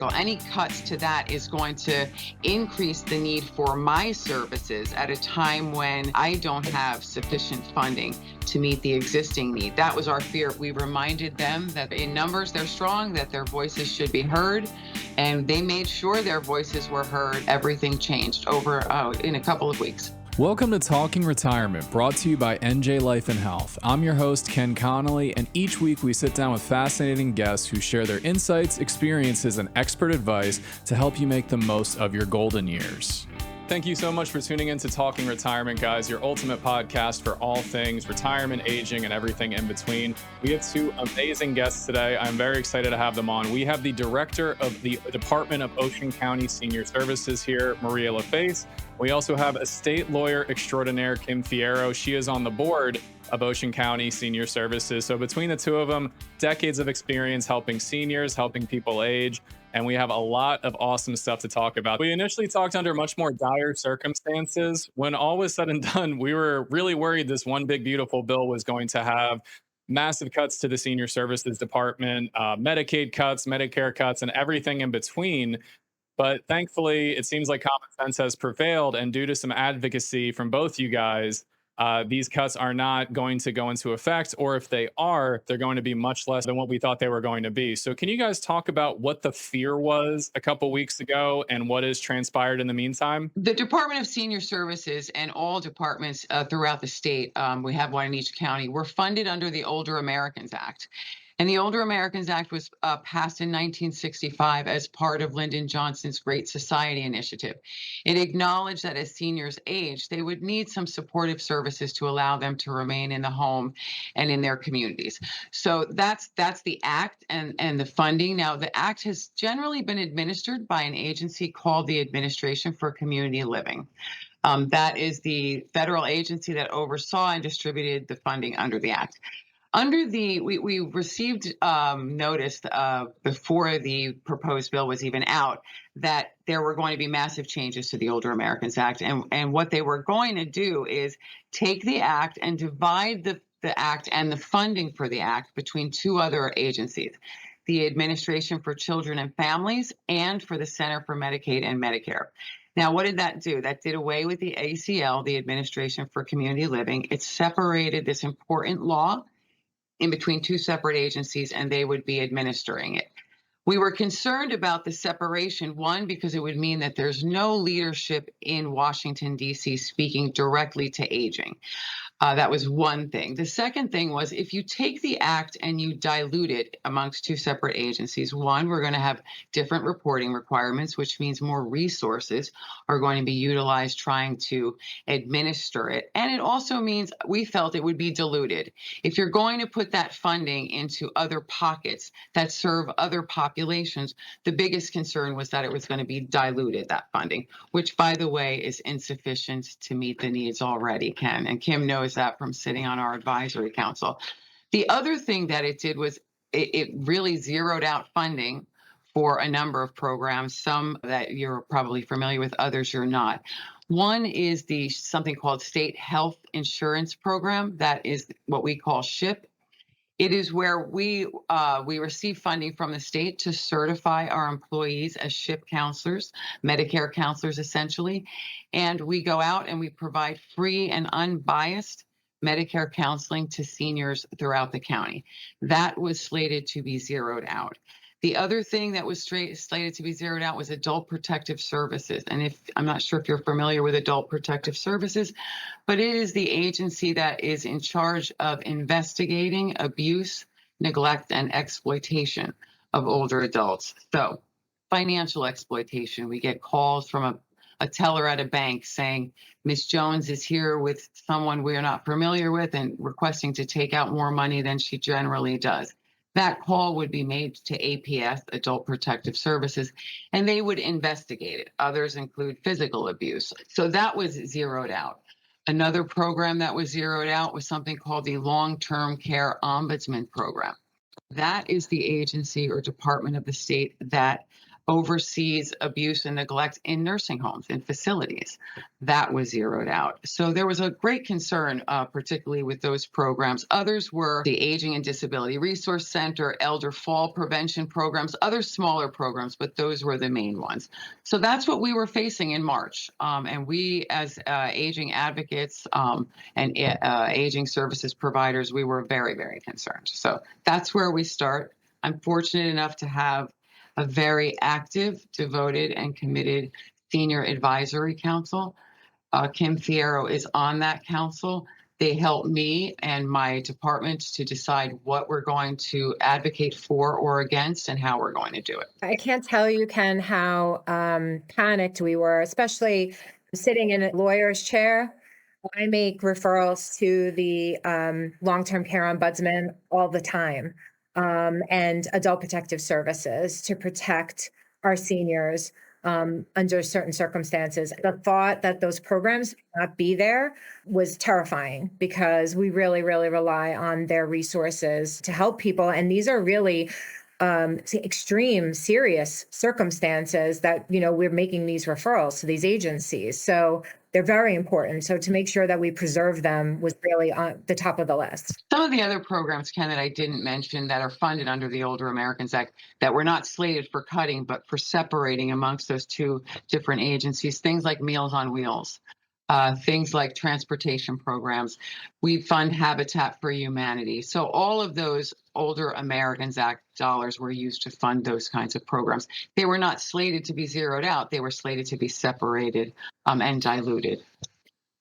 So any cuts to that is going to increase the need for my services at a time when I don't have sufficient funding to meet the existing need. That was our fear. We reminded them that in numbers they're strong, that their voices should be heard, and they made sure their voices were heard. Everything changed in a couple of weeks. Welcome to Talking Retirement, brought to you by NJ Life and Health. I'm your host, Ken Connolly, and each week we sit down with fascinating guests who share their insights, experiences, and expert advice to help you make the most of your golden years. Thank you so much for tuning in to Talking Retirement, guys, your ultimate podcast for all things retirement, aging, and everything in between. We have two amazing guests today. I'm very excited to have them on. We have the Director of the Department of Ocean County Senior Services here, Maria LaFace. We also have estate lawyer extraordinaire, Kim Fiero. She is on the board of Ocean County Senior Services. So between the two of them, decades of experience helping seniors, helping people age, and we have a lot of awesome stuff to talk about. We initially talked under much more dire circumstances. When all was said and done, we were really worried this one big, beautiful bill was going to have massive cuts to the Senior Services Department, Medicaid cuts, Medicare cuts, and everything in between. But thankfully, it seems like common sense has prevailed, and due to some advocacy from both you guys, these cuts are not going to go into effect, or if they are, they're going to be much less than what we thought they were going to be. So can you guys talk about what the fear was a couple weeks ago and what has transpired in the meantime? The Department of Senior Services and all departments throughout the state, we have one in each county, were funded under the Older Americans Act. And the Older Americans Act was passed in 1965 as part of Lyndon Johnson's Great Society initiative. It acknowledged that as seniors age, they would need some supportive services to allow them to remain in the home and in their communities. So that's the act and the funding. Now, the act has generally been administered by an agency called the Administration for Community Living. That is the federal agency that oversaw and distributed the funding under the act. We received notice before the proposed bill was even out that there were going to be massive changes to the Older Americans Act. And what they were going to do is take the act and divide the act and the funding for the act between two other agencies, the Administration for Children and Families and for the Center for Medicaid and Medicare. Now, what did that do? That did away with the ACL, the Administration for Community Living. It separated this important law in between two separate agencies, and they would be administering it. We were concerned about the separation, one, because it would mean that there's no leadership in Washington, D.C. speaking directly to aging. That was one thing. The second thing was if you take the act and you dilute it amongst two separate agencies, one, we're going to have different reporting requirements, which means more resources are going to be utilized trying to administer it. And it also means we felt it would be diluted. If you're going to put that funding into other pockets that serve other populations, the biggest concern was that it was going to be diluted, that funding, which, by the way, is insufficient to meet the needs already, Ken. And Kim knows that from sitting on our advisory council. The other thing that it did was it really zeroed out funding for a number of programs, some that you're probably familiar with, others you're not. One is something called State Health Insurance Program. That is what we call SHIP. It is where we receive funding from the state to certify our employees as SHIP counselors, Medicare counselors essentially, and we go out and we provide free and unbiased Medicare counseling to seniors throughout the county. That was slated to be zeroed out. The other thing that was slated to be zeroed out was adult protective services. And I'm not sure if you're familiar with adult protective services, but it is the agency that is in charge of investigating abuse, neglect, and exploitation of older adults. So financial exploitation, we get calls from a teller at a bank saying, Ms. Jones is here with someone we're not familiar with and requesting to take out more money than she generally does. That call would be made to APS, Adult Protective Services, and they would investigate it. Others include physical abuse. So that was zeroed out. Another program that was zeroed out was something called the Long-Term Care Ombudsman Program. That is the agency or department of the state that oversees abuse and neglect in nursing homes and facilities. That was zeroed out. So there was a great concern, particularly with those programs. Others were the Aging and Disability Resource Center, elder fall prevention programs, other smaller programs, but those were the main ones. So that's what we were facing in March. And we, as aging advocates and aging services providers, we were very, very concerned. So that's where we start. I'm fortunate enough to have a very active, devoted, and committed senior advisory council. Kim Fiero is on that council. They help me and my department to decide what we're going to advocate for or against and how we're going to do it. I can't tell you, Ken, how panicked we were, especially sitting in a lawyer's chair. I make referrals to the long-term care ombudsman all the time, and adult protective services to protect our seniors under certain circumstances. The thought that those programs would not be there was terrifying because we really, really rely on their resources to help people. And these are really extreme, serious circumstances that, we're making these referrals to these agencies. So they're very important. So to make sure that we preserve them was really on the top of the list. Some of the other programs, Ken, that I didn't mention that are funded under the Older Americans Act that were not slated for cutting, but for separating amongst those two different agencies, things like Meals on Wheels, things like transportation programs. We fund Habitat for Humanity. So all of those Older Americans Act dollars were used to fund those kinds of programs. They were not slated to be zeroed out. They were slated to be separated and diluted.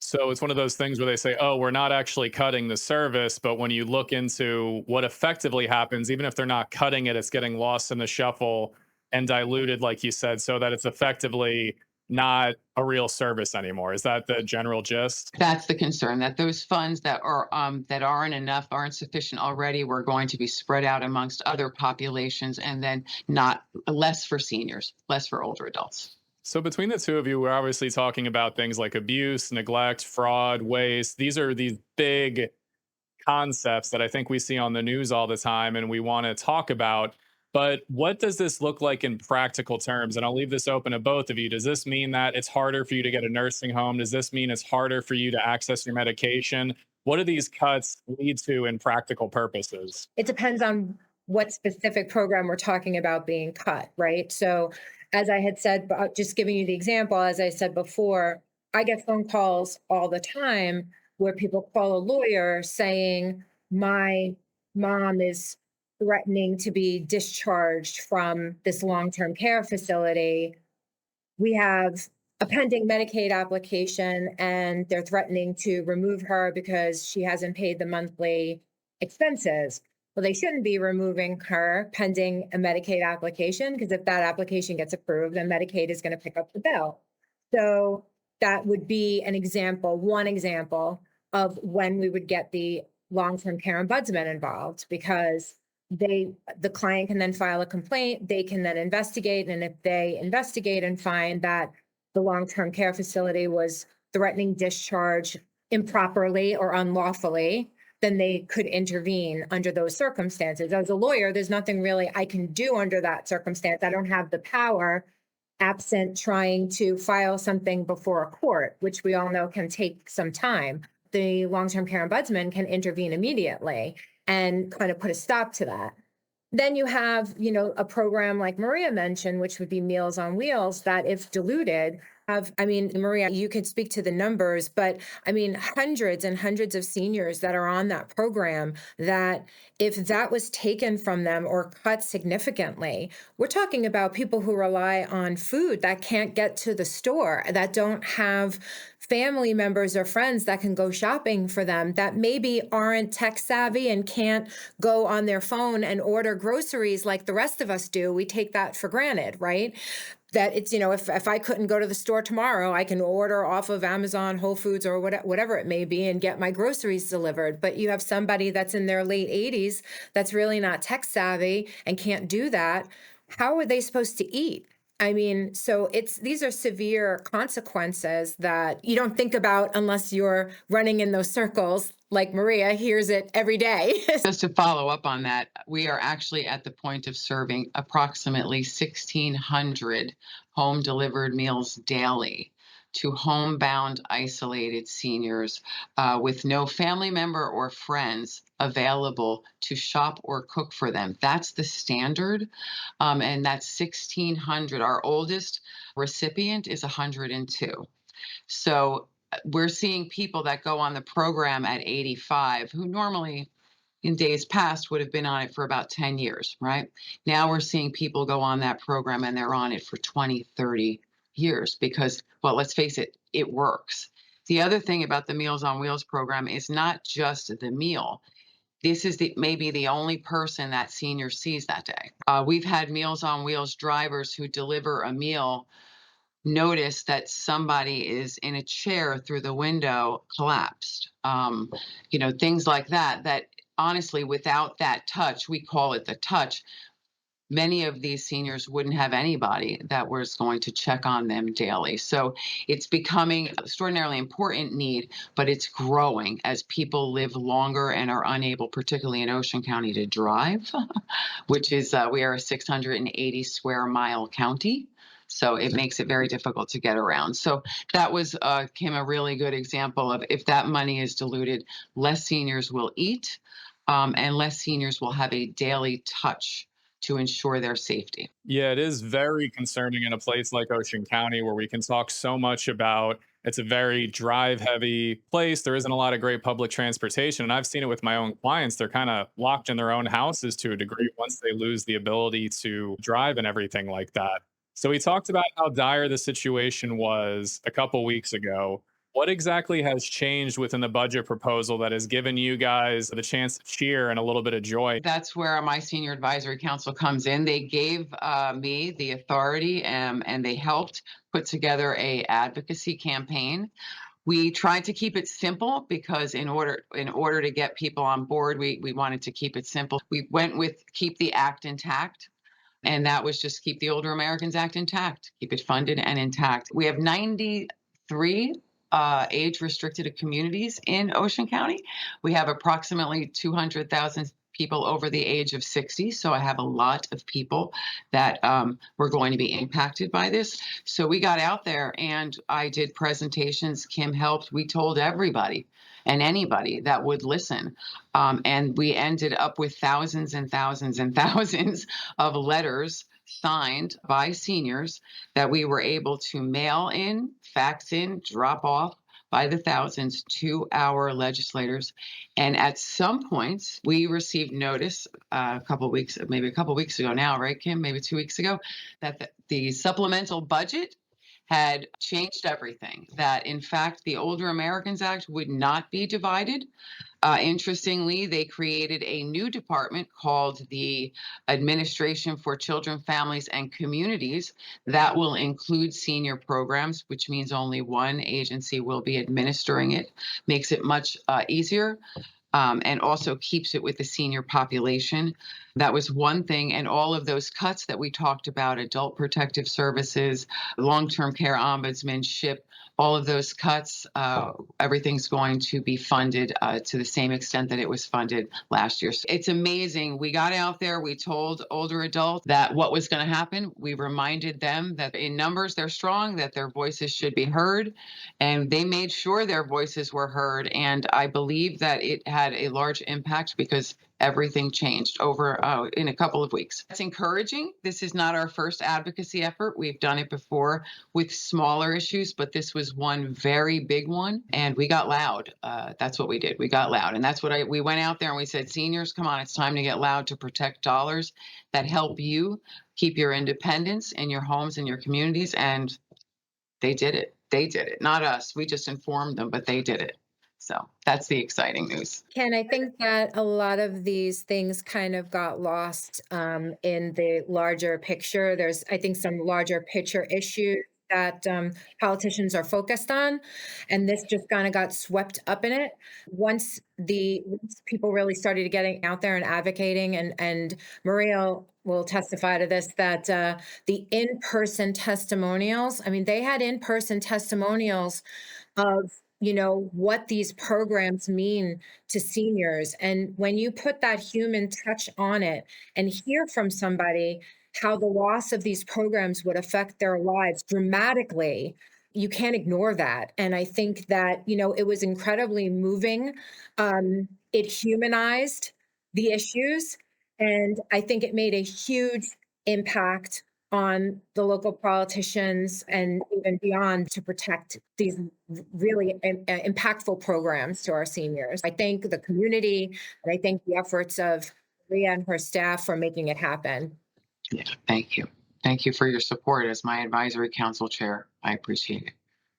So it's one of those things where they say, oh, we're not actually cutting the service. But when you look into what effectively happens, even if they're not cutting it, it's getting lost in the shuffle and diluted, like you said, so that it's effectively not a real service anymore. Is that the general gist? That's the concern, that those funds that aren't enough, aren't sufficient already, were going to be spread out amongst other populations, and then not less for seniors, less for older adults. So between the two of you, we're obviously talking about things like abuse, neglect, fraud, waste. These are these big concepts that I think we see on the news all the time and we want to talk about. But what does this look like in practical terms? And I'll leave this open to both of you. Does this mean that it's harder for you to get a nursing home? Does this mean it's harder for you to access your medication? What do these cuts lead to in practical purposes? It depends on what specific program we're talking about being cut, right? So as I had said, just giving you the example, as I said before, I get phone calls all the time where people call a lawyer saying, my mom is threatening to be discharged from this long-term care facility. We have a pending Medicaid application and they're threatening to remove her because she hasn't paid the monthly expenses. Well, they shouldn't be removing her pending a Medicaid application, because if that application gets approved, then Medicaid is going to pick up the bill. So that would be an example, one example of when we would get the long-term care ombudsman involved, because the client can then file a complaint, they can then investigate, and if they investigate and find that the long-term care facility was threatening discharge improperly or unlawfully, then they could intervene under those circumstances. As a lawyer, there's nothing really I can do under that circumstance. I don't have the power, absent trying to file something before a court, which we all know can take some time. The long-term care ombudsman can intervene immediately and kind of put a stop to that. Then you have, a program like Maria mentioned, which would be Meals on Wheels, that if diluted, Maria, you could speak to the numbers, but hundreds and hundreds of seniors that are on that program, that if that was taken from them or cut significantly, we're talking about people who rely on food that can't get to the store, that don't have family members or friends that can go shopping for them, that maybe aren't tech savvy and can't go on their phone and order groceries like the rest of us do. We take that for granted, right? That it's, if I couldn't go to the store tomorrow, I can order off of Amazon, Whole Foods, or whatever it may be and get my groceries delivered. But you have somebody that's in their late 80s that's really not tech savvy and can't do that. How are they supposed to eat? I mean, so these are severe consequences that you don't think about unless you're running in those circles. Like Maria hears it every day. Just to follow up on that, we are actually at the point of serving approximately 1,600 home delivered meals daily to homebound isolated seniors with no family member or friends available to shop or cook for them. That's the standard. And that's 1,600. Our oldest recipient is 102. So we're seeing people that go on the program at 85 who normally in days past would have been on it for about 10 years, right? Now we're seeing people go on that program and they're on it for 20, 30 years because, well, let's face it, it works. The other thing about the Meals on Wheels program is not just the meal. This is maybe the only person that senior sees that day. We've had Meals on Wheels drivers who deliver a meal notice that somebody is in a chair through the window collapsed. Things like that, that honestly, without that touch, we call it the touch, many of these seniors wouldn't have anybody that was going to check on them daily. So it's becoming an extraordinarily important need, but it's growing as people live longer and are unable, particularly in Ocean County, to drive, which is, we are a 680 square mile county. So it makes it very difficult to get around. So that was, Kim, a really good example of if that money is diluted, less seniors will eat and less seniors will have a daily touch to ensure their safety. Yeah, it is very concerning in a place like Ocean County where we can talk so much about it's a very drive heavy place. There isn't a lot of great public transportation. And I've seen it with my own clients. They're kind of locked in their own houses to a degree once they lose the ability to drive and everything like that. So we talked about how dire the situation was a couple weeks ago. What exactly has changed within the budget proposal that has given you guys the chance to cheer and a little bit of joy? That's where my senior advisory council comes in. They gave me the authority and they helped put together a advocacy campaign. We tried to keep it simple because in order to get people on board, we wanted to keep it simple. We went with keep the act intact. And that was just keep the Older Americans Act intact, keep it funded and intact. We have 93 age restricted communities in Ocean County. We have approximately 200,000 people over the age of 60. So I have a lot of people that were going to be impacted by this. So we got out there and I did presentations. Kim helped. We told everybody and anybody that would listen. And we ended up with thousands and thousands and thousands of letters signed by seniors that we were able to mail in, fax in, drop off by the thousands to our legislators. And at some points, we received notice maybe a couple weeks ago now, right, Kim? Maybe 2 weeks ago, that the supplemental budget had changed everything, that in fact, the Older Americans Act would not be divided. Interestingly, they created a new department called the Administration for Children, Families, and Communities that will include senior programs, which means only one agency will be administering it, makes it much easier. And also keeps it with the senior population. That was one thing. And all of those cuts that we talked about, adult protective services, long-term care ombudsmanship, all of those cuts, everything's going to be funded to the same extent that it was funded last year. So it's amazing. We got out there, we told older adults that what was going to happen. We reminded them that in numbers they're strong, that their voices should be heard, and they made sure their voices were heard. And I believe that it had a large impact because everything changed over in a couple of weeks. It's encouraging. This is not our first advocacy effort. We've done it before with smaller issues, but this was one very big one, and we got loud. That's what we did. We got loud, and that's what we went out there and we said, seniors, come on, it's time to get loud to protect dollars that help you keep your independence in your homes and your communities, and they did it. They did it, not us. We just informed them, but they did it. So that's the exciting news. Ken, I think that a lot of these things kind of got lost in the larger picture. There's, I think, some larger picture issues that politicians are focused on, and this just kind of got swept up in it. Once people really started getting out there and advocating, and Maria will testify to this, that the in-person testimonials, I mean, they had in-person testimonials of, what these programs mean to seniors. And when you put that human touch on it and hear from somebody how the loss of these programs would affect their lives dramatically, you can't ignore that. And I think that, it was incredibly moving. It humanized the issues. And I think it made a huge impact on the local politicians and even beyond to protect these really impactful programs to our seniors. I thank the community and I thank the efforts of Maria and her staff for making it happen. Yeah, thank you. Thank you for your support as my advisory council chair. I appreciate it.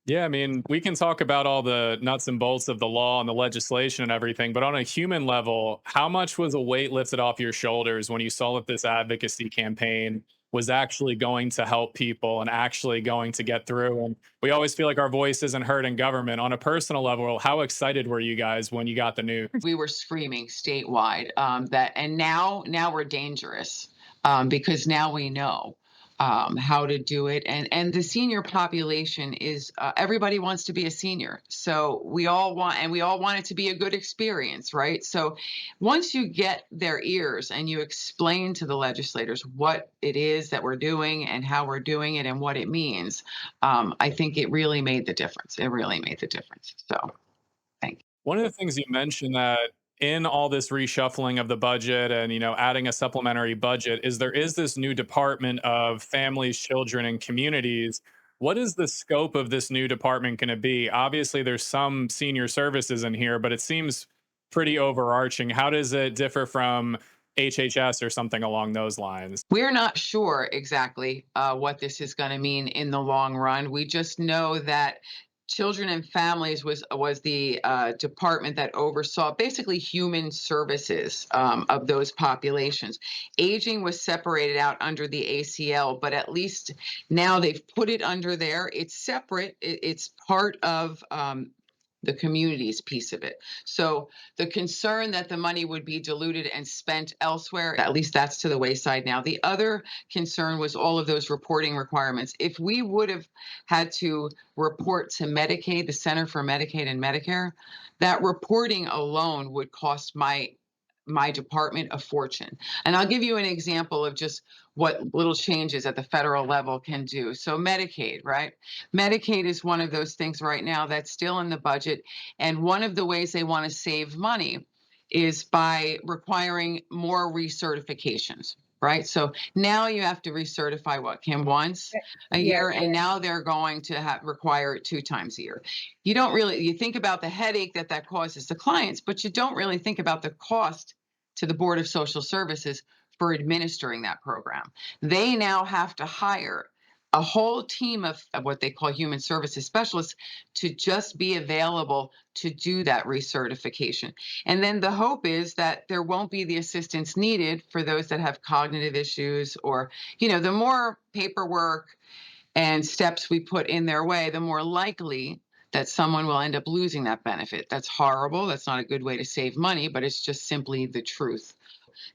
Yeah, I mean, we can talk about all the nuts and bolts of the law and the legislation and everything, but on a human level, how much was a weight lifted off your shoulders when you saw that this advocacy campaign was actually going to help people and actually going to get through? And we always feel like our voice isn't heard in government. On a personal level, how excited were you guys when you got the news? We were screaming statewide that, and now we're dangerous because now we know how to do it, and the senior population is everybody wants to be a senior, so we all want it to be a good experience, right? So once you get their ears and you explain to the legislators what it is that we're doing and how we're doing it and what it means, I think it really made the difference. It really made the difference. So thank you. One of the things you mentioned that in all this reshuffling of the budget and adding a supplementary budget is there is this new department of families, children, and communities. What is the scope of this new department going to be? Obviously, there's some senior services in here, but it seems pretty overarching. How does it differ from HHS or something along those lines? We're not sure exactly what this is going to mean in the long run. We just know that Children and Families was the department that oversaw basically human services of those populations. Aging was separated out under the ACL, but at least now they've put it under there. It's separate. It's part of the communities piece of it. So the concern that the money would be diluted and spent elsewhere, at least that's to the wayside now. The other concern was all of those reporting requirements. If we would have had to report to Medicaid, the Center for Medicaid and Medicare, that reporting alone would cost my department a fortune. And I'll give you an example of just what little changes at the federal level can do. So Medicaid, right? Medicaid is one of those things right now that's still in the budget. And one of the ways they want to save money is by requiring more recertifications, right? So now you have to recertify what, Kim, once a year, and now they're going to require it 2 times a year. You think about the headache that causes the clients, but you don't really think about the cost to the Board of Social Services for administering that program. They now have to hire a whole team of what they call human services specialists to just be available to do that recertification. And then the hope is that there won't be the assistance needed for those that have cognitive issues, or, the more paperwork and steps we put in their way, the more likely that someone will end up losing that benefit. That's horrible. That's not a good way to save money, but it's just simply the truth.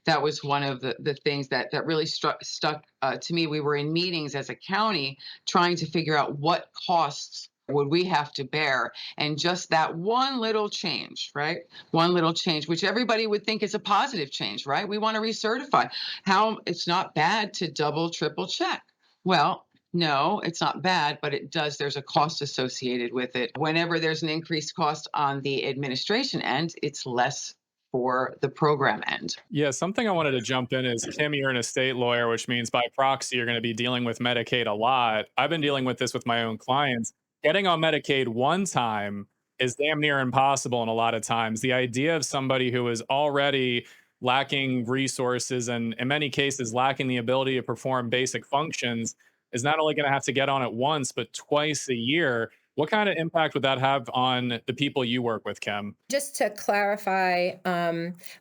That was one of the things that really stuck to me. We were in meetings as a county trying to figure out what costs would we have to bear. And just that one little change, right? One little change, which everybody would think is a positive change, right? We want to recertify. How it's not bad to double, triple check. Well, no, it's not bad, but it does. There's a cost associated with it. Whenever there's an increased cost on the administration end, it's less for the program end. Yeah, something I wanted to jump in is Kim, you're an estate lawyer, which means by proxy, you're going to be dealing with Medicaid a lot. I've been dealing with this with my own clients. Getting on Medicaid one time is damn near impossible. And a lot of times, the idea of somebody who is already lacking resources and in many cases lacking the ability to perform basic functions is not only going to have to get on it once, but twice a year. What kind of impact would that have on the people you work with, Kim? Just to clarify,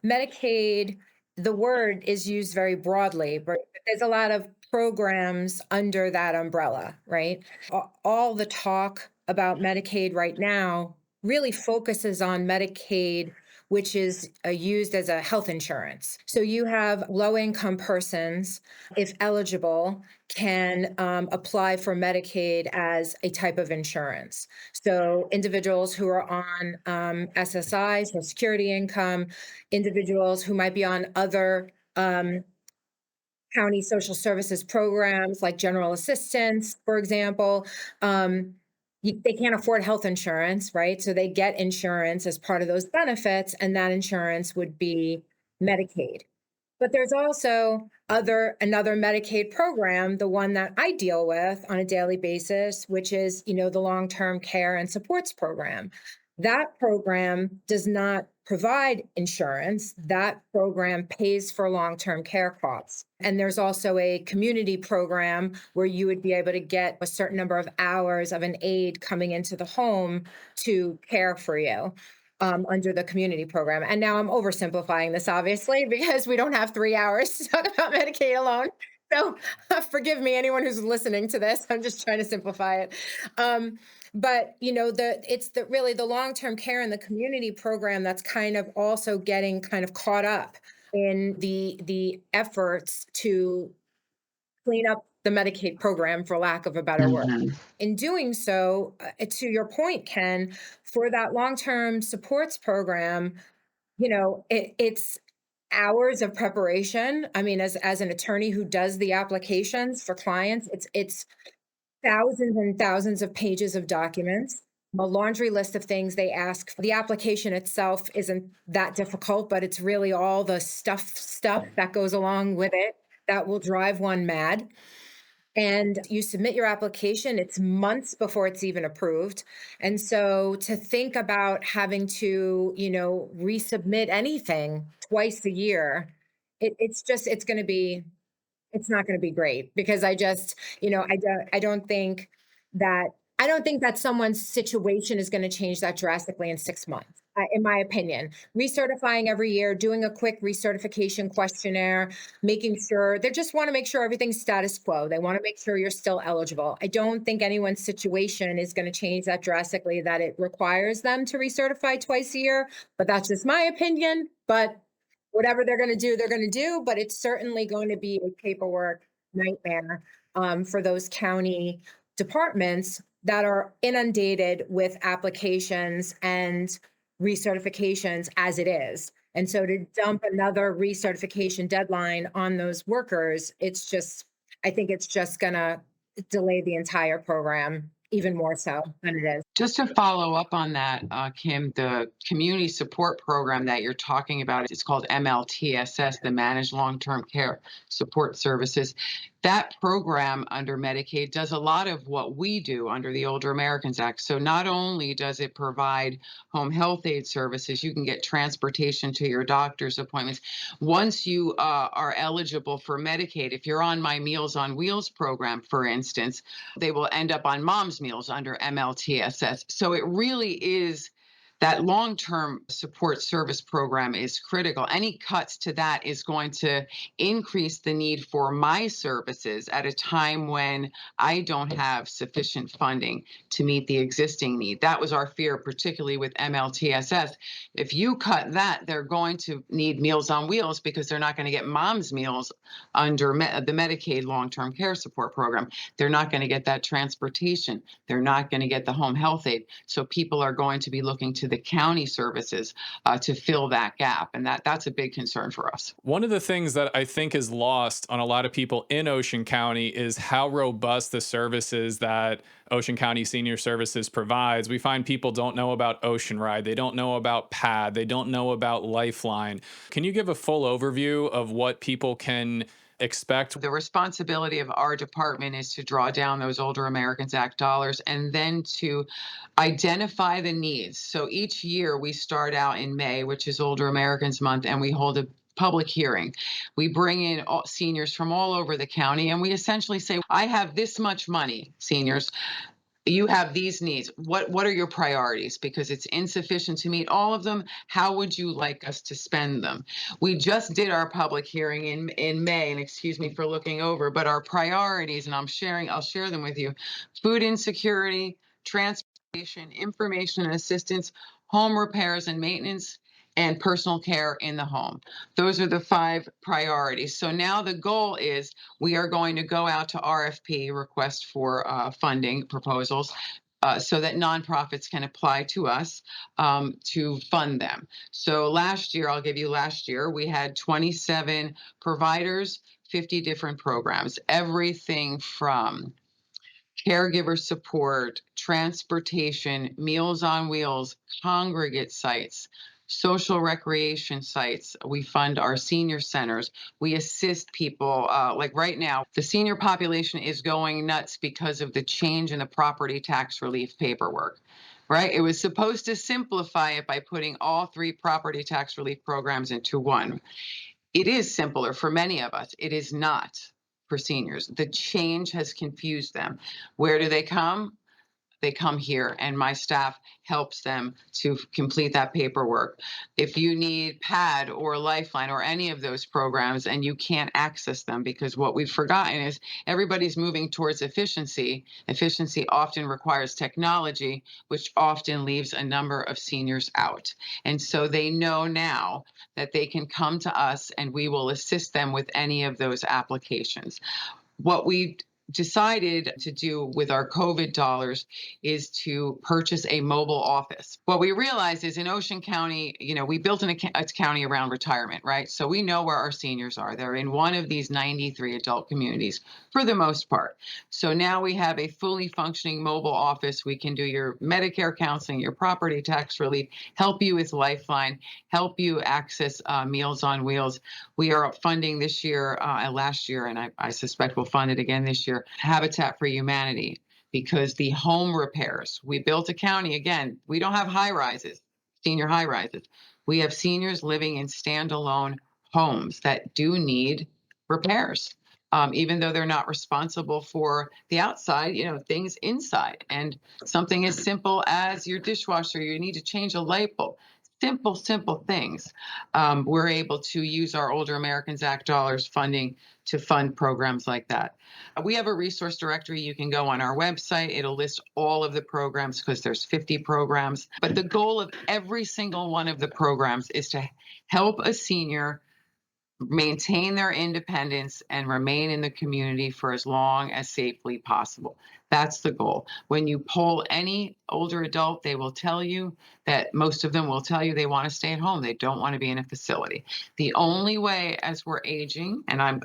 Medicaid, the word is used very broadly, but there's a lot of programs under that umbrella, right? All the talk about Medicaid right now really focuses on Medicaid which is used as a health insurance. So you have low income persons, if eligible, can apply for Medicaid as a type of insurance. So individuals who are on SSI, Social Security income, individuals who might be on other county social services programs like general assistance, for example. They can't afford health insurance, right? So they get insurance as part of those benefits, and that insurance would be Medicaid. But there's also another Medicaid program, the one that I deal with on a daily basis, which is, the long-term care and supports program. That program does not provide insurance. That program pays for long-term care costs. And there's also a community program where you would be able to get a certain number of hours of an aide coming into the home to care for you. Under the community program. And now I'm oversimplifying this, obviously, because we don't have 3 hours to talk about Medicaid alone. So forgive me, anyone who's listening to this. I'm just trying to simplify it. But it's really the long-term care and the community program that's kind of also getting kind of caught up in the efforts to clean up the Medicaid program, for lack of a better word. Mhm. In doing so, to your point, Ken, for that long-term supports program, it's hours of preparation. I mean, as an attorney who does the applications for clients, it's thousands and thousands of pages of documents, a laundry list of things they ask. The application itself isn't that difficult, but it's really all the stuff that goes along with it that will drive one mad. And you submit your application, it's months before it's even approved. And so to think about having to, resubmit anything twice a year, it's not going to be great, because I don't think that someone's situation is going to change that drastically in 6 months, in my opinion. Recertifying every year, doing a quick recertification questionnaire, making sure they just want to make sure everything's status quo. They want to make sure you're still eligible. I don't think anyone's situation is going to change that drastically, that it requires them to recertify twice a year, but that's just my opinion. But whatever they're going to do, they're going to do. But it's certainly going to be a paperwork nightmare for those county departments that are inundated with applications and recertifications as it is. And so to dump another recertification deadline on those workers, I think it's just going to delay the entire program even more so than it is. Just to follow up on that, Kim, the community support program that you're talking about, it's called MLTSS, the Managed Long-Term Care Support Services. That program under Medicaid does a lot of what we do under the Older Americans Act. So not only does it provide home health aid services, you can get transportation to your doctor's appointments. Once you are eligible for Medicaid, if you're on my Meals on Wheels program, for instance, they will end up on Mom's Meals under MLTSS. So it really is that long-term support service program is critical. Any cuts to that is going to increase the need for my services at a time when I don't have sufficient funding to meet the existing need. That was our fear, particularly with MLTSS. If you cut that, they're going to need Meals on Wheels, because they're not going to get Mom's Meals under the Medicaid long-term care support program. They're not going to get that transportation. They're not going to get the home health aid. So people are going to be looking to the county services to fill that gap. And that's a big concern for us. One of the things that I think is lost on a lot of people in Ocean County is how robust the services that Ocean County Senior Services provides. We find people don't know about Ocean Ride. They don't know about PAAD. They don't know about Lifeline. Can you give a full overview of what people can expect? The responsibility of our department is to draw down those Older Americans Act dollars and then to identify the needs. So each year we start out in May, which is Older Americans Month, and we hold a public hearing. We bring in seniors from all over the county, and we essentially say, I have this much money, seniors. You have these needs. What are your priorities? Because it's insufficient to meet all of them. How would you like us to spend them? We just did our public hearing in May, and excuse me for looking over, but our priorities, and I'll share them with you: food insecurity, transportation, information and assistance, home repairs and maintenance, and personal care in the home. Those are the 5 priorities. So now the goal is we are going to go out to RFP, request for funding proposals, so that nonprofits can apply to us to fund them. So last year, I'll give you last year, we had 27 providers, 50 different programs, everything from caregiver support, transportation, Meals on Wheels, congregate sites, social recreation sites. We fund our senior centers. We assist people. Like right now, the senior population is going nuts because of the change in the property tax relief paperwork. Right? It was supposed to simplify it by putting all 3 property tax relief programs into one. It is simpler for many of us. It is not for seniors. The change has confused them. Where do they come? They come here, and my staff helps them to complete that paperwork. If you need PAAD or Lifeline or any of those programs and you can't access them, because what we've forgotten is everybody's moving towards efficiency. Efficiency often requires technology, which often leaves a number of seniors out. And so they know now that they can come to us and we will assist them with any of those applications. What we decided to do with our COVID dollars is to purchase a mobile office. What we realized is in Ocean County, we built a county around retirement, right? So we know where our seniors are. They're in one of these 93 adult communities for the most part. So now we have a fully functioning mobile office. We can do your Medicare counseling, your property tax relief, help you with Lifeline, help you access Meals on Wheels. We are funding this year, last year, and I suspect we'll fund it again this year, Habitat for Humanity, because the home repairs, we built a county, again, we don't have high rises, senior high rises. We have seniors living in standalone homes that do need repairs. Even though they're not responsible for the outside, things inside. And something as simple as your dishwasher, you need to change a light bulb. Simple things. We're able to use our Older Americans Act dollars funding to fund programs like that. We have a resource directory. You can go on our website. It'll list all of the programs because there's 50 programs. But the goal of every single one of the programs is to help a senior maintain their independence and remain in the community for as long as safely possible. That's the goal. When you poll any older adult, they will tell you that most of them will tell you they want to stay at home. They don't want to be in a facility. The only way, as we're aging, and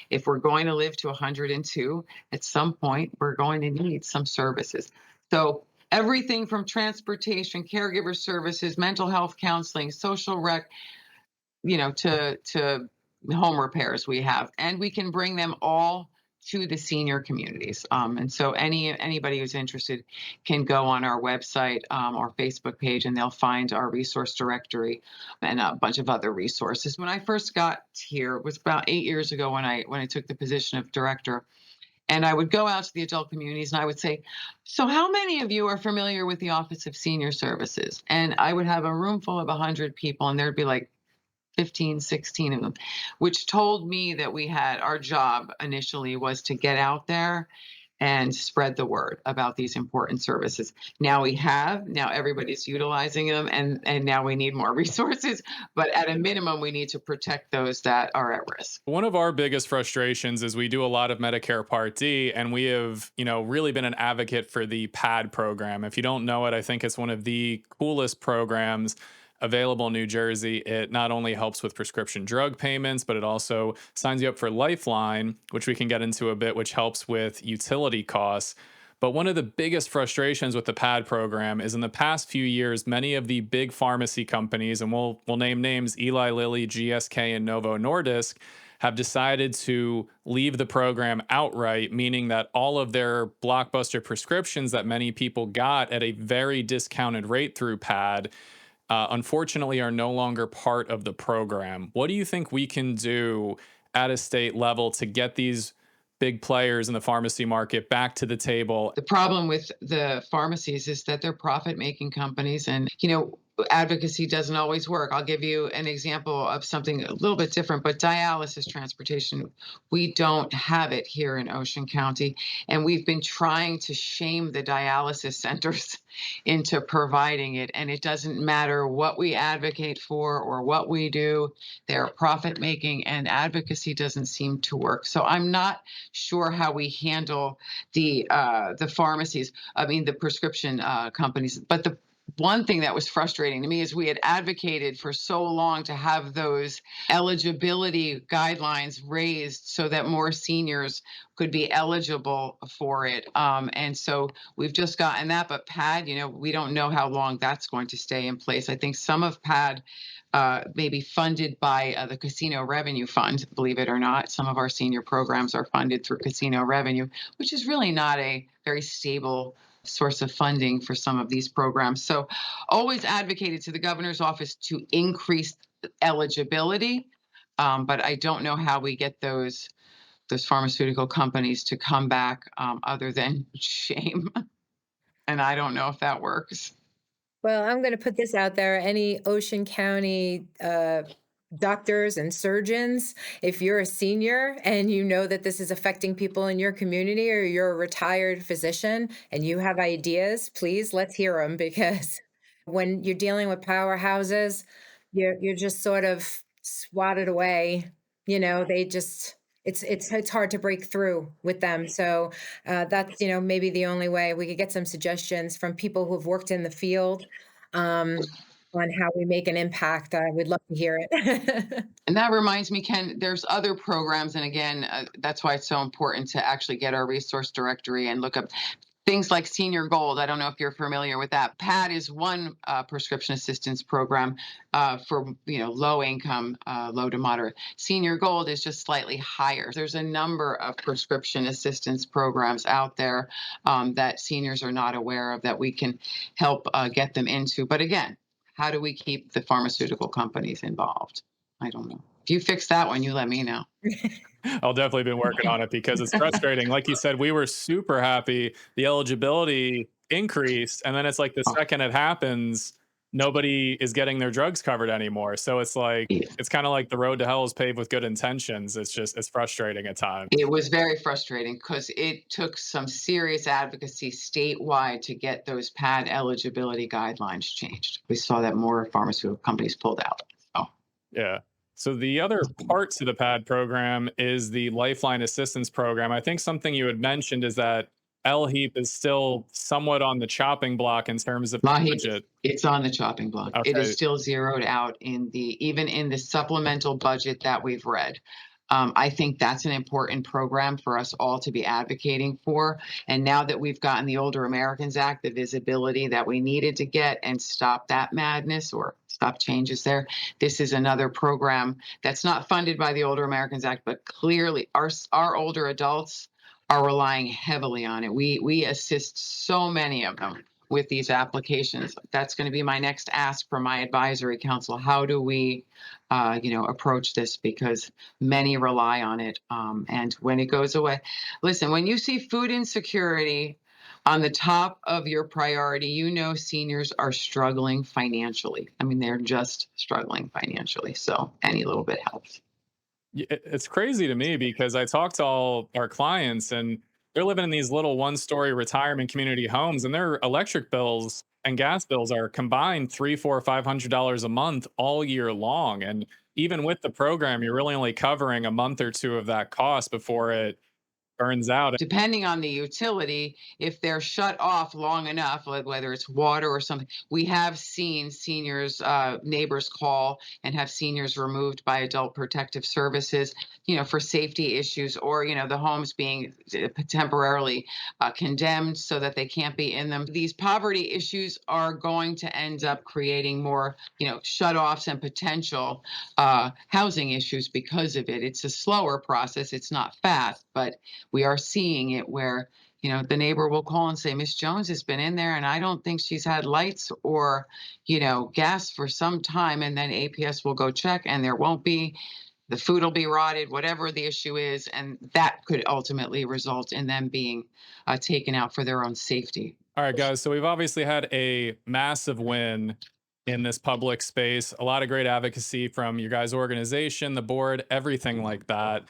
if we're going to live to 102, at some point we're going to need some services. So everything from transportation, caregiver services, mental health counseling, social rec, to home repairs we have, and we can bring them all to the senior communities. And so anybody who's interested can go on our website or Facebook page, and they'll find our resource directory and a bunch of other resources. When I first got here, it was about 8 years ago when I took the position of director. And I would go out to the adult communities and I would say, so how many of you are familiar with the Office of Senior Services? And I would have a room full of 100 people, and there'd be like 15, 16 of them, which told me that our job initially was to get out there and spread the word about these important services. Now everybody's utilizing them, and now we need more resources, but at a minimum, we need to protect those that are at risk. One of our biggest frustrations is we do a lot of Medicare Part D, and we have, really been an advocate for the PAAD program. If you don't know it, I think it's one of the coolest programs available in New Jersey. It not only helps with prescription drug payments, but it also signs you up for Lifeline, which we can get into a bit, which helps with utility costs. But one of the biggest frustrations with the PAAD program is in the past few years, many of the big pharmacy companies, and we'll name names, Eli Lilly, GSK, and Novo Nordisk, have decided to leave the program outright, meaning that all of their blockbuster prescriptions that many people got at a very discounted rate through PAAD unfortunately are no longer part of the program. What do you think we can do at a state level to get these big players in the pharmacy market back to the table? The problem with the pharmacies is that they're profit-making companies, and advocacy doesn't always work. I'll give you an example of something a little bit different, but dialysis transportation, we don't have it here in Ocean County. And we've been trying to shame the dialysis centers into providing it. And it doesn't matter what we advocate for or what we do, they're profit making, and advocacy doesn't seem to work. So I'm not sure how we handle the pharmacies, I mean, the prescription companies. But the one thing that was frustrating to me is we had advocated for so long to have those eligibility guidelines raised so that more seniors could be eligible for it. And so we've just gotten that, but PAD, we don't know how long that's going to stay in place. I think some of PAD may be funded by the Casino Revenue Fund, believe it or not. Some of our senior programs are funded through casino revenue, which is really not a very stable source of funding for some of these programs. So always advocated to the governor's office to increase eligibility. But I don't know how we get those pharmaceutical companies to come back other than shame. And I don't know if that works. Well, I'm going to put this out there. Any Ocean County doctors and surgeons, if you're a senior and you know that this is affecting people in your community, or you're a retired physician and you have ideas, please let's hear them, because when you're dealing with powerhouses, you're just sort of swatted away. They just it's hard to break through with them. So that's maybe the only way we could get some suggestions from people who have worked in the field on how we make an impact. I would love to hear it. And that reminds me, Ken, there's other programs. And again, that's why it's so important to actually get our resource directory and look up things like Senior Gold. I don't know if you're familiar with that. PAD is one prescription assistance program for low income, low to moderate. Senior Gold is just slightly higher. There's a number of prescription assistance programs out there that seniors are not aware of that we can help get them into. But again, how do we keep the pharmaceutical companies involved? I don't know. If you fix that one, you let me know. I'll definitely be working on it because it's frustrating. Like you said, we were super happy. The eligibility increased. And then it's like the second it happens, nobody is getting their drugs covered anymore. So it's like, it's kind of like the road to hell is paved with good intentions. It's frustrating at times. It was very frustrating because it took some serious advocacy statewide to get those PAD eligibility guidelines changed. We saw that more pharmaceutical companies pulled out. So. Yeah. So the other part to the PAD program is the Lifeline Assistance Program. I think something you had mentioned is that LHEAP is still somewhat on the chopping block in terms of budget. It's on the chopping block. Okay. It is still zeroed out even in the supplemental budget that we've read. I think that's an important program for us all to be advocating for. And now that we've gotten the Older Americans Act, the visibility that we needed to get and stop that madness or stop changes there, this is another program that's not funded by the Older Americans Act, but clearly our older adults are relying heavily on it. We assist so many of them with these applications. That's going to be my next ask for my advisory council. How do we approach this, because many rely on it. And when it goes away, listen, when you see food insecurity on the top of your priority, seniors are struggling financially. I mean, they're just struggling financially. So any little bit helps. It's crazy to me because I talk to all our clients and they're living in these little one-story retirement community homes, and their electric bills and gas bills are combined $300, $400, $500 a month all year long. And even with the program, you're really only covering a month or two of that cost before it burns out. Depending on the utility, if they're shut off long enough, whether it's water or something, we have seen seniors, neighbors call and have seniors removed by Adult Protective Services, for safety issues, or, the homes being temporarily condemned so that they can't be in them. These poverty issues are going to end up creating more, shutoffs and potential housing issues because of it. It's a slower process. It's not fast, but we are seeing it where, the neighbor will call and say, Miss Jones has been in there and I don't think she's had lights or, gas for some time. And then APS will go check and there won't be, the food will be rotted, whatever the issue is. And that could ultimately result in them being taken out for their own safety. All right, guys. So we've obviously had a massive win in this public space, a lot of great advocacy from your guys' organization, the board, everything like that.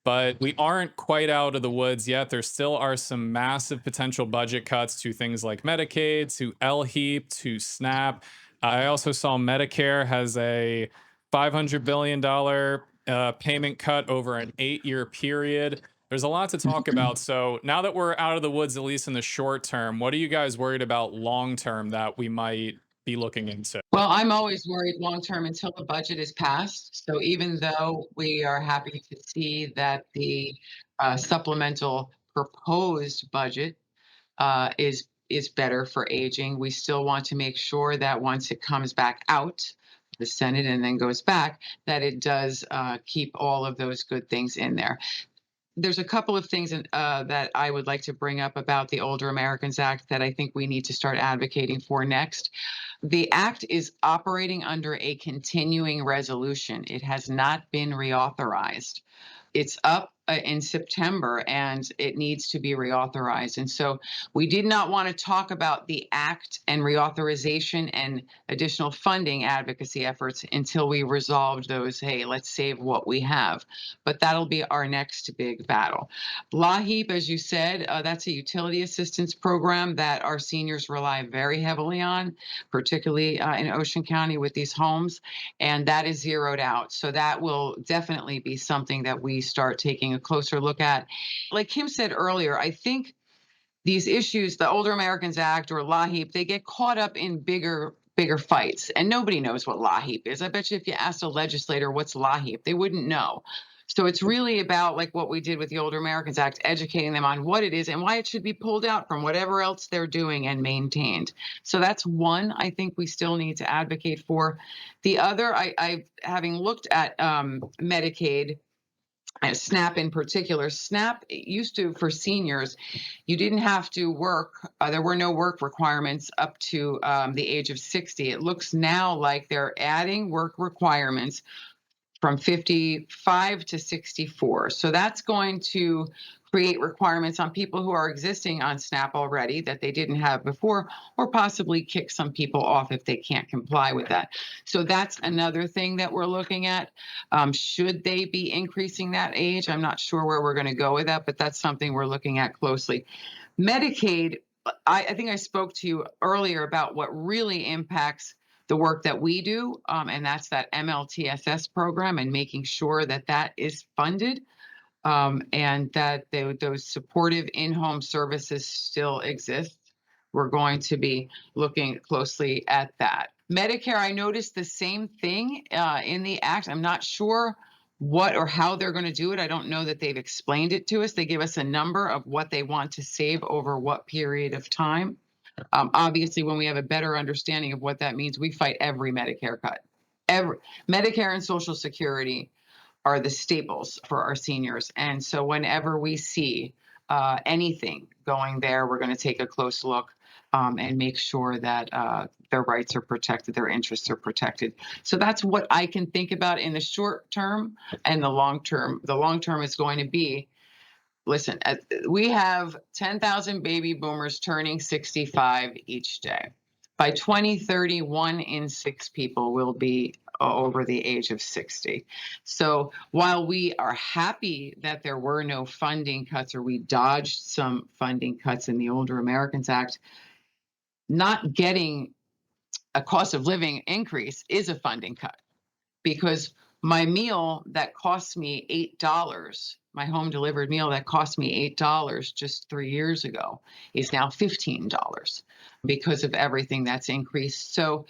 But we aren't quite out of the woods yet. There still are some massive potential budget cuts to things like Medicaid, to LHEAP, to SNAP. I also saw Medicare has a $500 billion payment cut over an 8-year period. There's a lot to talk about. So now that we're out of the woods, at least in the short term, what are you guys worried about long term that we might be looking into? Well, I'm always worried long term until the budget is passed. So even though we are happy to see that the supplemental proposed budget is better for aging, we still want to make sure that once it comes back out the Senate and then goes back, that it does keep all of those good things in there. There's a couple of things that I would like to bring up about the Older Americans Act that I think we need to start advocating for next. The act is operating under a continuing resolution. It has not been reauthorized. It's up in September and it needs to be reauthorized. And so we did not want to talk about the act and reauthorization and additional funding advocacy efforts until we resolved those. Hey, let's save what we have. But that'll be our next big battle. LAHEAP, as you said, that's a utility assistance program that our seniors rely very heavily on, particularly in Ocean County with these homes. And that is zeroed out. So that will definitely be something that we start taking a closer look at. Like Kim said earlier, I think these issues, the Older Americans Act or LAHEAP, they get caught up in bigger fights, and nobody knows what LAHEAP is. I bet you if you asked a legislator what's LAHEAP, they wouldn't know. So it's really about like what we did with the Older Americans Act, educating them on what it is and why it should be pulled out from whatever else they're doing and maintained. So that's one I think we still need to advocate for. The other, I having looked at Medicaid, SNAP in particular. SNAP used to, for seniors, you didn't have to work. There were no work requirements up to the age of 60. It looks now like they're adding work requirements from 55 to 64. So that's going to create requirements on people who are existing on SNAP already that they didn't have before, or possibly kick some people off if they can't comply with that. So that's another thing that we're looking at. Should they be increasing that age? I'm not sure where we're going to go with that, but that's something we're looking at closely. Medicaid, I think I spoke to you earlier about what really impacts the work that we do, and that's that MLTSS program and making sure that that is funded, and that those supportive in-home services still exist. We're going to be looking closely at that. Medicare, I noticed the same thing in the act. I'm not sure what or how they're going to do it. I don't know that they've explained it to us. They give us a number of what they want to save over what period of time. Obviously, when we have a better understanding of what that means, we fight every Medicare cut. Every Medicare and Social Security are the staples for our seniors. And so whenever we see anything going there, we're going to take a close look and make sure that their rights are protected, their interests are protected. So that's what I can think about in the short term and the long term. The long term is going to be, listen, we have 10,000 baby boomers turning 65 each day. By 2030, 1 in 6 people will be over the age of 60. So while we are happy that there were no funding cuts, or we dodged some funding cuts in the Older Americans Act, not getting a cost of living increase is a funding cut, because my meal that cost me $8, my home delivered meal that cost me $8 just 3 years ago, is now $15 because of everything that's increased. So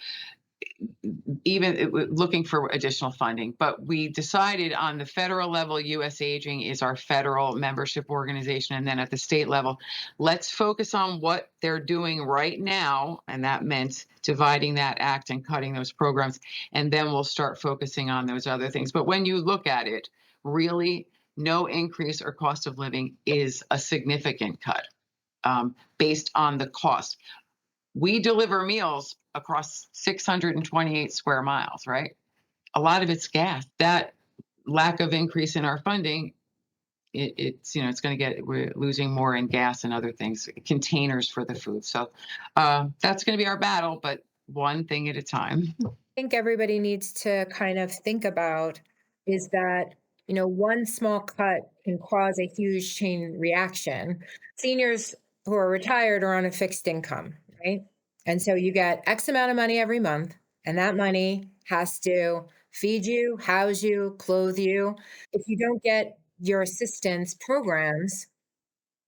even looking for additional funding, but we decided on the federal level, US Aging is our federal membership organization. And then at the state level, let's focus on what they're doing right now. And that meant dividing that act and cutting those programs. And then we'll start focusing on those other things. But when you look at it, really, no increase or cost of living is a significant cut based on the cost. We deliver meals across 628 square miles, right? A lot of it's gas. That lack of increase in our funding, it's going to get, we're losing more in gas and other things, containers for the food. So that's going to be our battle, but one thing at a time. Think everybody needs to kind of think about is that, one small cut can cause a huge chain reaction. Seniors who are retired are on a fixed income, right? And so you get X amount of money every month, and that money has to feed you, house you, clothe you. If you don't get your assistance programs,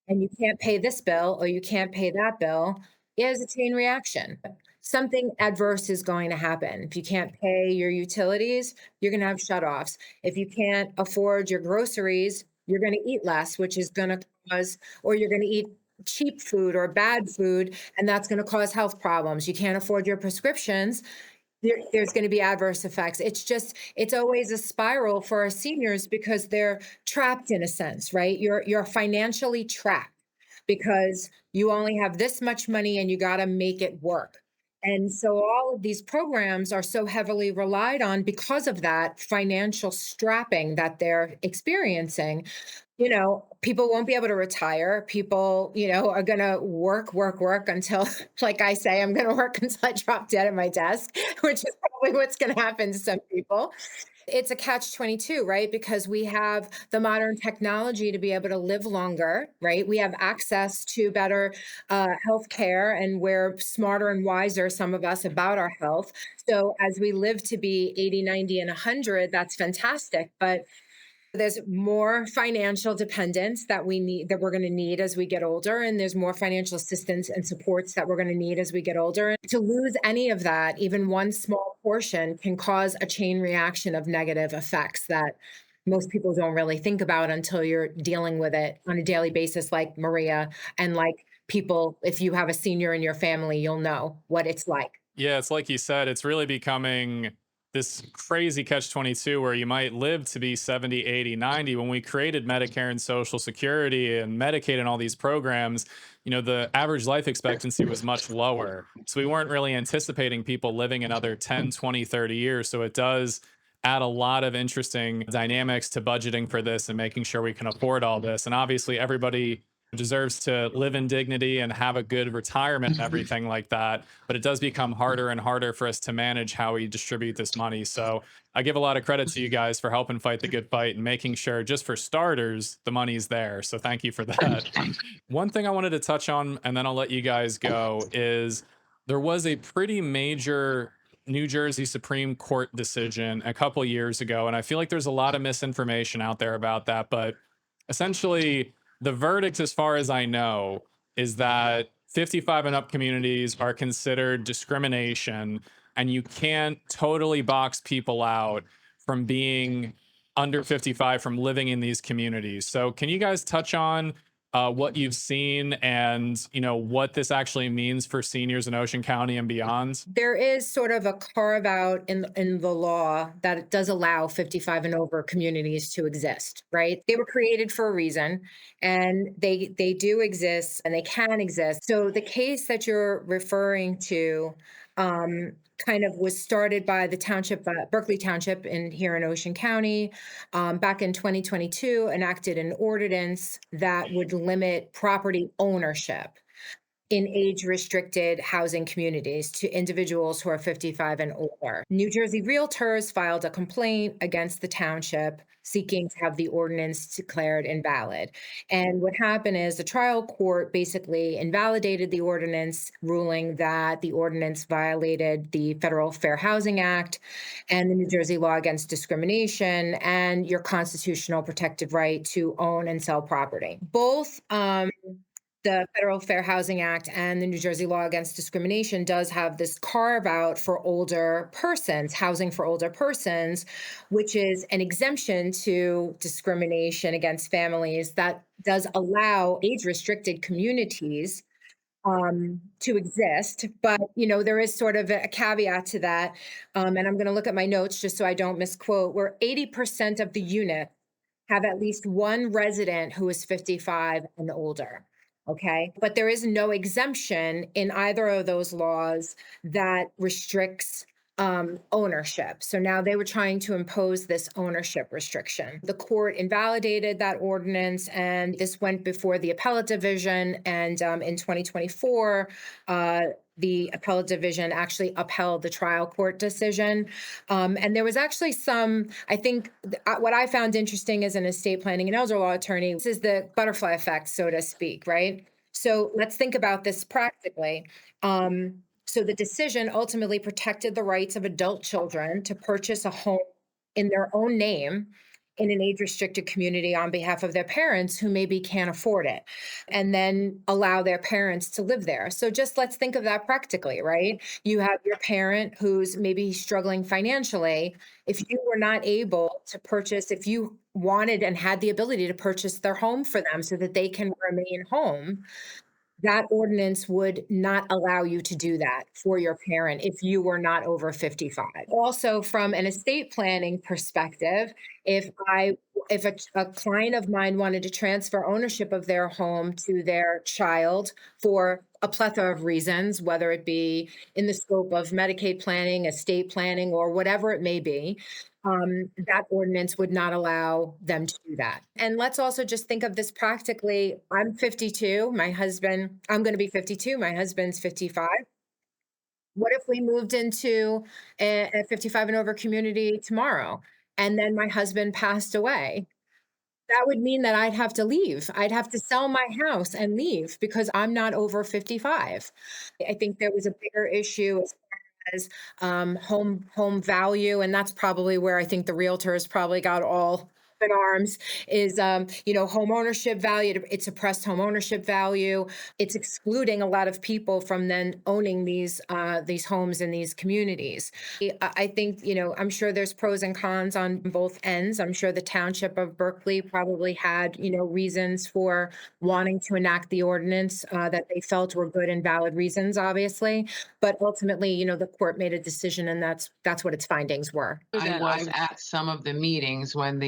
and you can't pay this bill or you can't pay that bill, it has a chain reaction. Something adverse is going to happen. If you can't pay your utilities, you're going to have shutoffs. If you can't afford your groceries, you're going to eat less, which is going to cause, or you're going to eat cheap food or bad food, and that's going to cause health problems. You can't afford your prescriptions, there's going to be adverse effects. It's always a spiral for our seniors because they're trapped in a sense, right? You're financially trapped because you only have this much money and you got to make it work. And so all of these programs are so heavily relied on because of that financial strapping that they're experiencing. People won't be able to retire. People, are going to work until, like I say, I'm going to work until I drop dead at my desk, which is probably what's going to happen to some people. It's a catch-22, right? Because we have the modern technology to be able to live longer, right? We have access to better health care, and we're smarter and wiser, some of us, about our health. So as we live to be 80, 90, and 100, that's fantastic. But there's more financial dependence that we're going to need as we get older. And there's more financial assistance and supports that we're going to need as we get older. And to lose any of that, even one small portion, can cause a chain reaction of negative effects that most people don't really think about until you're dealing with it on a daily basis, like Maria, and like people, if you have a senior in your family, you'll know what it's like. Yeah, it's like you said, it's really becoming this crazy catch-22 where you might live to be 70, 80, 90. When we created Medicare and Social Security and Medicaid and all these programs, the average life expectancy was much lower. So we weren't really anticipating people living another 10, 20, 30 years. So it does add a lot of interesting dynamics to budgeting for this and making sure we can afford all this. And obviously everybody deserves to live in dignity and have a good retirement and everything like that. But it does become harder and harder for us to manage how we distribute this money. So I give a lot of credit to you guys for helping fight the good fight and making sure, just for starters, the money's there. So thank you for that. One thing I wanted to touch on, and then I'll let you guys go, is there was a pretty major New Jersey Supreme Court decision a couple years ago. And I feel like there's a lot of misinformation out there about that. But essentially, the verdict, as far as I know, is that 55 and up communities are considered discrimination, and you can't totally box people out from being under 55 from living in these communities. So can you guys touch on what you've seen and what this actually means for seniors in Ocean County and beyond? There is sort of a carve out in the law that it does allow 55 and over communities to exist, right? They were created for a reason, and they do exist and they can exist. So the case that you're referring to kind of was started by the township, Berkeley Township here in Ocean County, back in 2022, enacted an ordinance that would limit property ownership in age-restricted housing communities to individuals who are 55 and older. New Jersey Realtors filed a complaint against the township seeking to have the ordinance declared invalid. And what happened is the trial court basically invalidated the ordinance, ruling that the ordinance violated the Federal Fair Housing Act and the New Jersey law against discrimination and your constitutional protected right to own and sell property. Both the Federal Fair Housing Act and the New Jersey law against discrimination does have this carve out for older persons, housing for older persons, which is an exemption to discrimination against families that does allow age restricted communities to exist. But, there is sort of a caveat to that. And I'm going to look at my notes just so I don't misquote, where 80% of the units have at least one resident who is 55 and older. Okay. But there is no exemption in either of those laws that restricts ownership. So now they were trying to impose this ownership restriction. The court invalidated that ordinance, and this went before the appellate division. And in 2024, the appellate division actually upheld the trial court decision. And there was actually some, I think, what I found interesting as an estate planning and elder law attorney, this is the butterfly effect, so to speak, right? So let's think about this practically. So the decision ultimately protected the rights of adult children to purchase a home in their own name in an age-restricted community on behalf of their parents who maybe can't afford it, and then allow their parents to live there. So just let's think of that practically, right? You have your parent who's maybe struggling financially. If you were not able to purchase, if you wanted and had the ability to purchase their home for them so that they can remain home, that ordinance would not allow you to do that for your parent if you were not over 55. Also, from an estate planning perspective, if a client of mine wanted to transfer ownership of their home to their child for a plethora of reasons, whether it be in the scope of Medicaid planning, estate planning, or whatever it may be, that ordinance would not allow them to do that. And let's also just think of this practically. I'm 52. I'm going to be 52. My husband's 55. What if we moved into a 55 and over community tomorrow and then my husband passed away? That would mean that I'd have to leave. I'd have to sell my house and leave because I'm not over 55. I think there was a bigger issue as home value, and that's probably where I think the realtors probably got all up in arms is home ownership value. It's suppressed home ownership value. It's excluding a lot of people from then owning these homes in these communities. I think I'm sure there's pros and cons on both ends. I'm sure the township of Berkeley probably had reasons for wanting to enact the ordinance that they felt were good and valid reasons, obviously. But ultimately, the court made a decision, and that's what its findings were. I was at some of the meetings when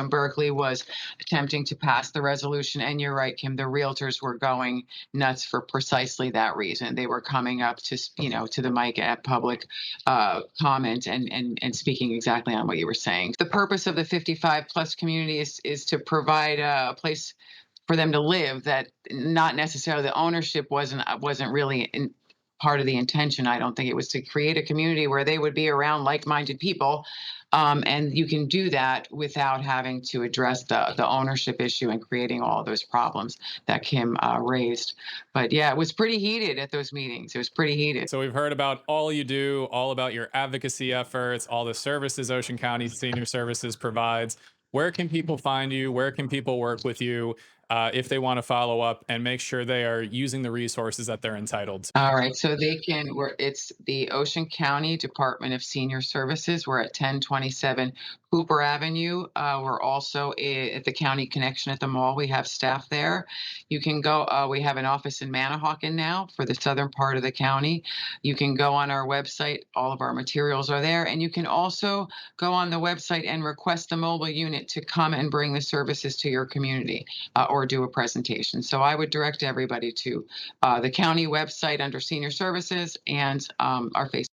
Berkeley was attempting to pass the resolution, and you're right, Kim, the realtors were going nuts for precisely that reason. They were coming up to to the mic at public comment and speaking exactly on what you were saying. The purpose of the 55 plus community is to provide a place for them to live, that not necessarily the ownership wasn't really part of the intention. I don't think it was to create a community where they would be around like-minded people. And you can do that without having to address the ownership issue and creating all those problems that Kim raised. But yeah, it was pretty heated at those meetings. It was pretty heated. So we've heard about all you do, all about your advocacy efforts, all the services Ocean County Senior Services provides. Where can people find you? Where can people work with you if they want to follow up and make sure they are using the resources that they're entitled to? All right, so it's the Ocean County Department of Senior Services. We're at 1027 Cooper Avenue. We're also at the County Connection at the mall. We have staff there. You can go, we have an office in Manahawkin now for the southern part of the county. You can go on our website. All of our materials are there. And you can also go on the website and request the mobile unit to come and bring the services to your community or do a presentation. So I would direct everybody to the county website under Senior Services and our Facebook.